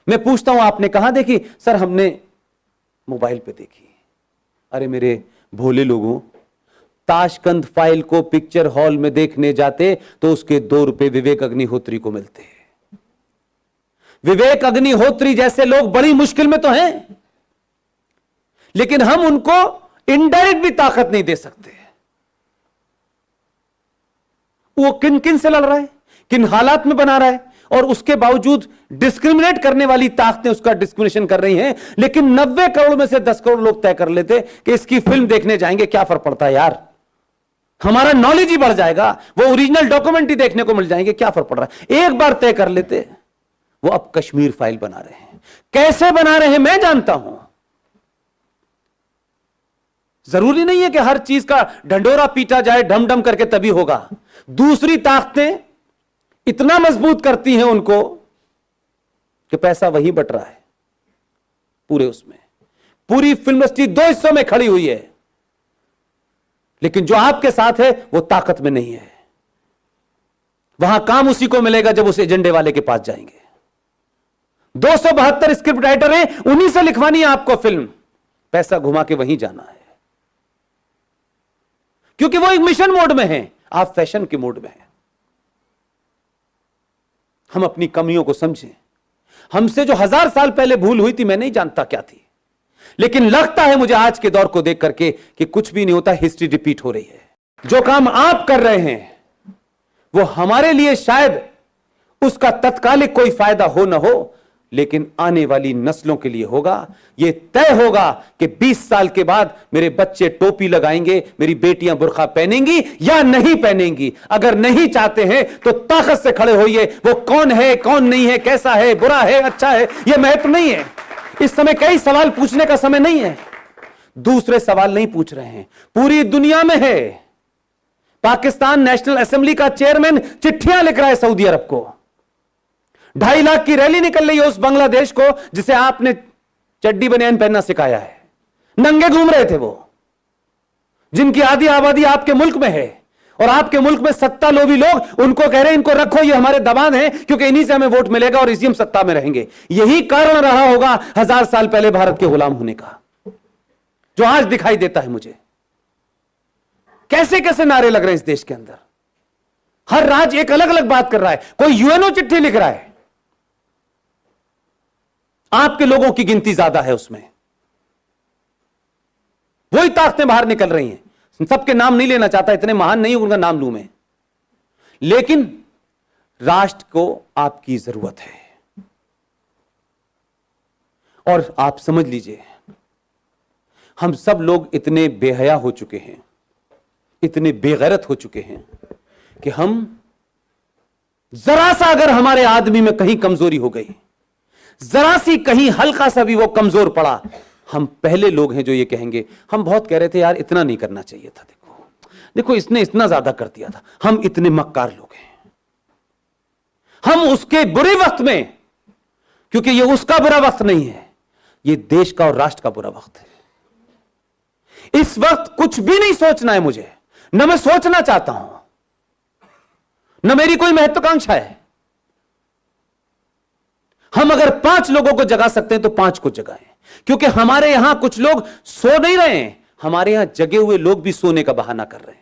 मैं पूछता हूं आपने कहां देखी? सर हमने मोबाइल पे देखी। अरे मेरे भोले लोगों, ताशकंद फाइल को पिक्चर हॉल में देखने जाते तो उसके 2 रुपए विवेक अग्निहोत्री को मिलते हैं। विवेक अग्निहोत्री जैसे लोग बड़ी मुश्किल में तो हैं, लेकिन हम उनको इनडायरेक्ट भी ताकत नहीं दे सकते। वो किन किन से लड़ रहा है, किन हालात में बना रहा है, और उसके बावजूद डिस्क्रिमिनेट करने वाली ताकतें उसका डिस्क्रिमिनेशन कर रही हैं। लेकिन 90 करोड़ में से 10 करोड़ लोग तय कर लेते कि इसकी फिल्म देखने जाएंगे, क्या फर्क पड़ता है यार, हमारा नॉलेज ही बढ़ जाएगा, वो ओरिजिनल डॉक्यूमेंट ही देखने को मिल जाएंगे, क्या फर्क पड़ रहा है। एक बार तय कर लेते। वो अब कश्मीर फाइल बना रहे हैं। कैसे बना रहे हैं मैं जानता हूं। जरूरी नहीं है कि हर चीज का ढंडोरा पीटा जाए ढम ढम करके तभी होगा। दूसरी ताकतें इतना मजबूत करती हैं उनको कि पैसा वही बट रहा है पूरे उसमें। पूरी फिल्म इंडस्ट्री 2 हिस्सों में खड़ी हुई है, लेकिन जो आपके साथ है वो ताकत में नहीं है। वहां काम उसी को मिलेगा जब उस एजेंडे वाले के पास जाएंगे। 272 स्क्रिप्ट राइटर हैं, उन्हीं से लिखवानी है आपको फिल्म, पैसा घुमा के वहीं जाना है, क्योंकि वो एक मिशन मोड में है, आप फैशन के मोड में हैं। हम अपनी कमियों को समझें। हमसे जो 1000 साल पहले भूल हुई थी मैं नहीं जानता क्या थी, लेकिन लगता है मुझे आज के दौर को देख करके कि कुछ भी नहीं होता, हिस्ट्री रिपीट हो रही है। जो काम आप कर रहे हैं वो हमारे लिए शायद उसका तत्कालिक कोई फायदा हो ना हो, लेकिन आने वाली नस्लों के लिए होगा। यह तय होगा कि 20 साल के बाद मेरे बच्चे टोपी लगाएंगे, मेरी बेटियां बुर्का पहनेंगी या नहीं पहनेंगी। अगर नहीं चाहते हैं तो ताकत से खड़े होइए। वो कौन है, कौन नहीं है, कैसा है, बुरा है, अच्छा है, यह महत्व नहीं है। इस समय कई सवाल पूछने का समय नहीं है। दूसरे सवाल नहीं पूछ रहे हैं, पूरी दुनिया में है। पाकिस्तान नेशनल असेंबली का चेयरमैन चिट्ठियां लिख रहा है सऊदी अरब को। 2.5 लाख की रैली निकल रही है उस बांग्लादेश को जिसे आपने चड्डी बनियान पहनना सिखाया है। नंगे घूम रहे थे वो, जिनकी आधी आबादी आपके मुल्क में है, और आपके मुल्क में सत्ता लोभी लोग उनको कह रहे हैं इनको रखो, ये हमारे दबान है, क्योंकि इन्हीं से हमें वोट मिलेगा और इसी हम सत्ता में रहेंगे। यही कारण रहा होगा 1000 साल पहले भारत के गुलाम होने का, जो आज दिखाई देता है मुझे। कैसे कैसे नारे लग रहे हैं इस देश के अंदर। हर राज्य एक अलग अलग बात कर रहा है। कोई यूएनओ चिट्ठी लिख रहा है, आपके लोगों की गिनती ज्यादा है उसमें। वही ताकतें बाहर निकल रही हैं। सबके नाम नहीं लेना चाहता, इतने महान नहीं उनका नाम लूं मैं, लेकिन राष्ट्र को आपकी जरूरत है। और आप समझ लीजिए, हम सब लोग इतने बेहया हो चुके हैं, इतने बेगैरत हो चुके हैं कि हम जरा सा अगर हमारे आदमी में कहीं कमजोरी हो गई, जरा सी कहीं हल्का सा भी वो कमजोर पड़ा, हम पहले लोग हैं जो ये कहेंगे। हम बहुत कह रहे थे यार इतना नहीं करना चाहिए था, देखो देखो इसने इतना ज्यादा कर दिया था, हम इतने मक्कार लोग हैं। हम उसके बुरे वक्त में, क्योंकि ये उसका बुरा वक्त नहीं है, ये देश का और राष्ट्र का बुरा वक्त है। इस वक्त कुछ भी नहीं सोचना है मुझे, न मैं सोचना चाहता हूं, न मेरी कोई महत्वाकांक्षा है। हम अगर 5 लोगों को जगा सकते हैं तो 5 को जगाएं, क्योंकि हमारे यहां कुछ लोग सो नहीं रहे हैं, हमारे यहां जगे हुए लोग भी सोने का बहाना कर रहे हैं।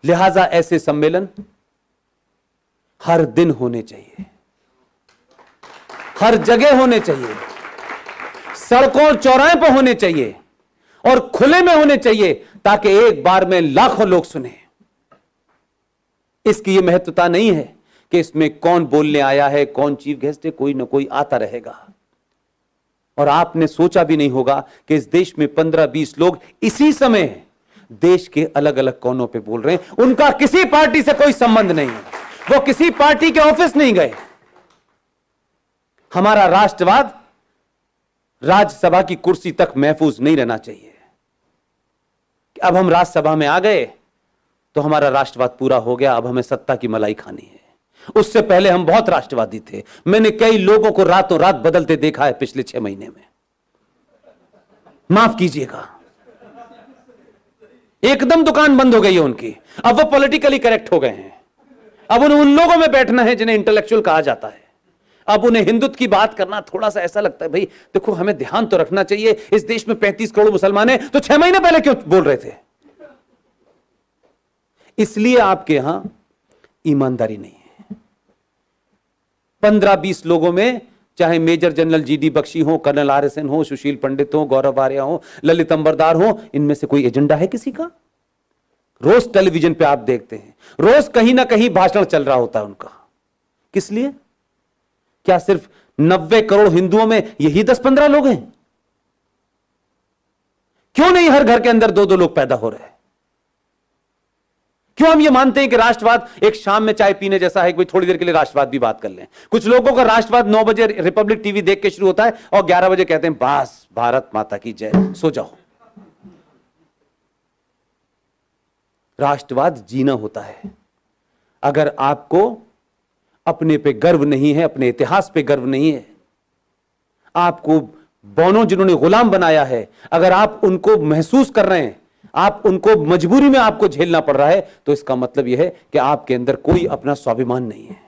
लिहाजा ऐसे सम्मेलन हर दिन होने चाहिए, हर जगह होने चाहिए, सड़कों और चौराहे पर होने चाहिए और खुले में होने चाहिए, ताकि एक बार में लाखों लोग सुने। इसकी यह महत्वता नहीं है कि इसमें कौन बोलने आया है, कौन चीफ गेस्ट है, कोई ना कोई आता रहेगा। और आपने सोचा भी नहीं होगा कि इस देश में 15-20 लोग इसी समय देश के अलग अलग कोनों पे बोल रहे हैं। उनका किसी पार्टी से कोई संबंध नहीं है, वो किसी पार्टी के ऑफिस नहीं गए। हमारा राष्ट्रवाद राज्यसभा की कुर्सी तक महफूज नहीं रहना चाहिए। अब हम राज्यसभा में आ गए तो हमारा राष्ट्रवाद पूरा हो गया, अब हमें सत्ता की मलाई खानी है। उससे पहले हम बहुत राष्ट्रवादी थे। मैंने कई लोगों को रातों रात बदलते देखा है पिछले 6 महीने में, माफ कीजिएगा। एकदम दुकान बंद हो गई है उनकी, अब वो पॉलिटिकली करेक्ट हो गए हैं। अब उन्हें उन लोगों में बैठना है जिन्हें इंटेलेक्चुअल कहा जाता है। अब उन्हें हिंदुत्व की बात करना थोड़ा सा ऐसा लगता है, भाई देखो हमें ध्यान तो रखना चाहिए, इस देश में 35 करोड़ मुसलमान हैं, तो 6 महीने पहले क्यों बोल रहे थे? इसलिए आपके यहां ईमानदारी नहीं है। 15-20 लोगों में, चाहे मेजर जनरल जीडी बख्शी हो, कर्नल RSN हो, सुशील पंडित हो, गौरव आर्या हो, ललित अंबरदार हो, इनमें से कोई एजेंडा है किसी का? रोज टेलीविजन पे आप देखते हैं, रोज कहीं ना कहीं भाषण चल रहा होता है उनका। किस लिए? क्या सिर्फ 90 करोड़ हिंदुओं में यही 10-15 लोग हैं? क्यों नहीं हर घर के अंदर 2-2 लोग पैदा हो रहे हैं? क्यों हम ये मानते हैं कि राष्ट्रवाद एक शाम में चाय पीने जैसा है, कोई थोड़ी देर के लिए राष्ट्रवाद भी बात कर लें? कुछ लोगों का राष्ट्रवाद 9 बजे रिपब्लिक टीवी देख के शुरू होता है और 11 बजे कहते हैं बस भारत माता की जय, सो जाओ। राष्ट्रवाद जीना होता है। अगर आपको अपने पे गर्व नहीं है, अपने इतिहास पे गर्व नहीं है, आपको बौनों जिन्होंने गुलाम बनाया है, अगर आप उनको महसूस कर रहे हैं, आप उनको मजबूरी में आपको झेलना पड़ रहा है, तो इसका मतलब यह है कि आपके अंदर कोई अपना स्वाभिमान नहीं है।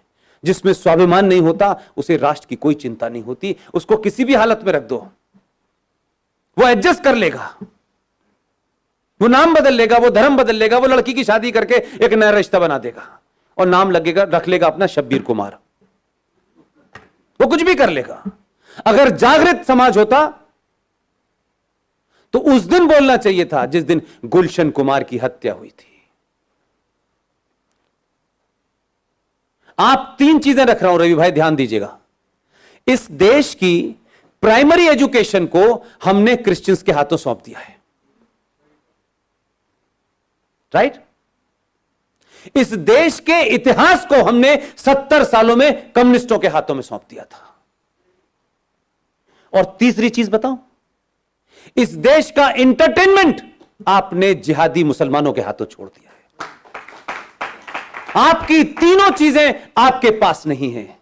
जिसमें स्वाभिमान नहीं होता उसे राष्ट्र की कोई चिंता नहीं होती। उसको किसी भी हालत में रख दो, वो एडजस्ट कर लेगा, वो नाम बदल लेगा, वो धर्म बदल लेगा, वो लड़की की शादी करके एक नया रिश्ता बना देगा और नाम लगेगा, रख लेगा अपना शब्बीर कुमार। वो कुछ भी कर लेगा। अगर जागृत समाज होता तो उस दिन बोलना चाहिए था जिस दिन गुलशन कुमार की हत्या हुई थी। आप 3 चीजें रख रहा हूं रवि भाई, ध्यान दीजिएगा। इस देश की प्राइमरी एजुकेशन को हमने क्रिश्चियंस के हाथों सौंप दिया है, राइट? इस देश के इतिहास को हमने 70 सालों में कम्युनिस्टों के हाथों में सौंप दिया था। और तीसरी चीज बताऊं, इस देश का एंटरटेनमेंट आपने जिहादी मुसलमानों के हाथों छोड़ दिया है। आपकी तीनों चीजें आपके पास नहीं है,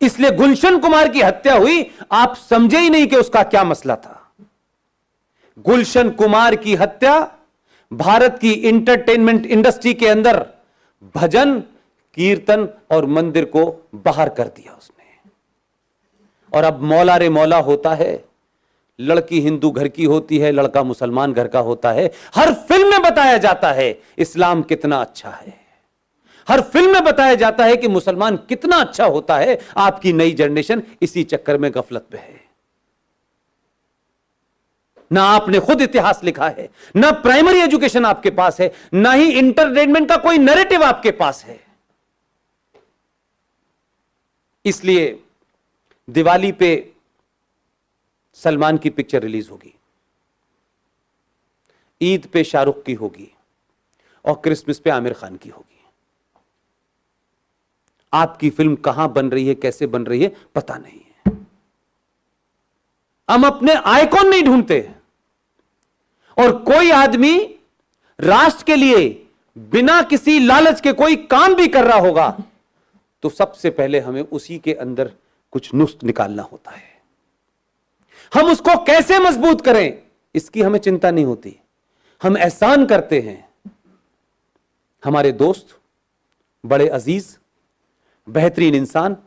इसलिए गुलशन कुमार की हत्या हुई, आप समझे ही नहीं कि उसका क्या मसला था। गुलशन कुमार की हत्या भारत की एंटरटेनमेंट इंडस्ट्री के अंदर भजन, कीर्तन और मंदिर को बाहर कर दिया उसने। और अब मौला रे मौला होता है, लड़की हिंदू घर की होती है, लड़का मुसलमान घर का होता है। हर फिल्म में बताया जाता है इस्लाम कितना अच्छा है, हर फिल्म में बताया जाता है कि मुसलमान कितना अच्छा होता है। आपकी नई जनरेशन इसी चक्कर में गफलत में है। ना आपने खुद इतिहास लिखा है, ना प्राइमरी एजुकेशन आपके पास है, ना ही इंटरटेनमेंट का कोई नैरेटिव आपके पास है। इसलिए दिवाली पे सलमान की पिक्चर रिलीज होगी, ईद पे शाहरुख की होगी और क्रिसमस पे आमिर खान की होगी। आपकी फिल्म कहां बन रही है, कैसे बन रही है, पता नहीं है। हम अपने आइकॉन नहीं ढूंढते। और कोई आदमी राष्ट्र के लिए बिना किसी लालच के कोई काम भी कर रहा होगा तो सबसे पहले हमें उसी के अंदर कुछ नुस्ख निकालना होता है। हम उसको कैसे मजबूत करें इसकी हमें चिंता नहीं होती। हम एहसान करते हैं। हमारे दोस्त, बड़े अजीज, बेहतरीन इंसान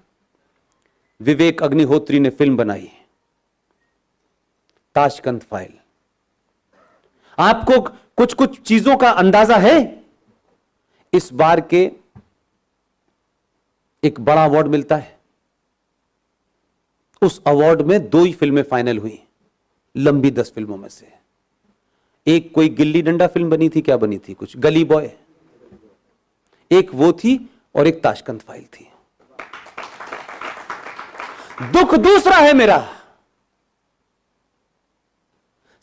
विवेक अग्निहोत्री ने फिल्म बनाई ताशकंद फाइल। आपको कुछ कुछ चीजों का अंदाजा है? इस बार के एक बड़ा अवार्ड मिलता है, उस अवार्ड में 2 ही फिल्में फाइनल हुई लंबी 10 फिल्मों में से। एक कोई गिल्ली डंडा फिल्म बनी थी, क्या बनी थी, कुछ गली बॉय, एक वो थी और एक ताशकंद फाइल थी। दुख दूसरा है मेरा,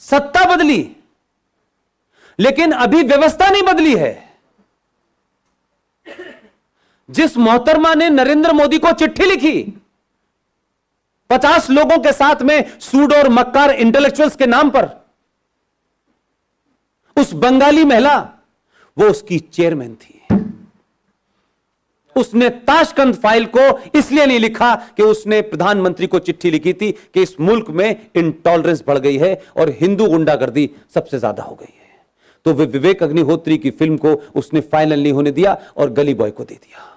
सत्ता बदली लेकिन अभी व्यवस्था नहीं बदली है। जिस मोहतरमा ने नरेंद्र मोदी को चिट्ठी लिखी 50 लोगों के साथ में सूड और मक्कार इंटेलेक्चुअल्स के नाम पर, उस बंगाली महिला वो उसकी चेयरमैन थी। उसने ताशकंद फाइल को इसलिए नहीं लिखा कि उसने प्रधानमंत्री को चिट्ठी लिखी थी कि इस मुल्क में इंटॉलरेंस बढ़ गई है और हिंदू गुंडागर्दी सबसे ज्यादा हो गई है। तो वे विवेक अग्निहोत्री की फिल्म को उसने फाइनल नहीं होने दिया और गली बॉय को दे दिया।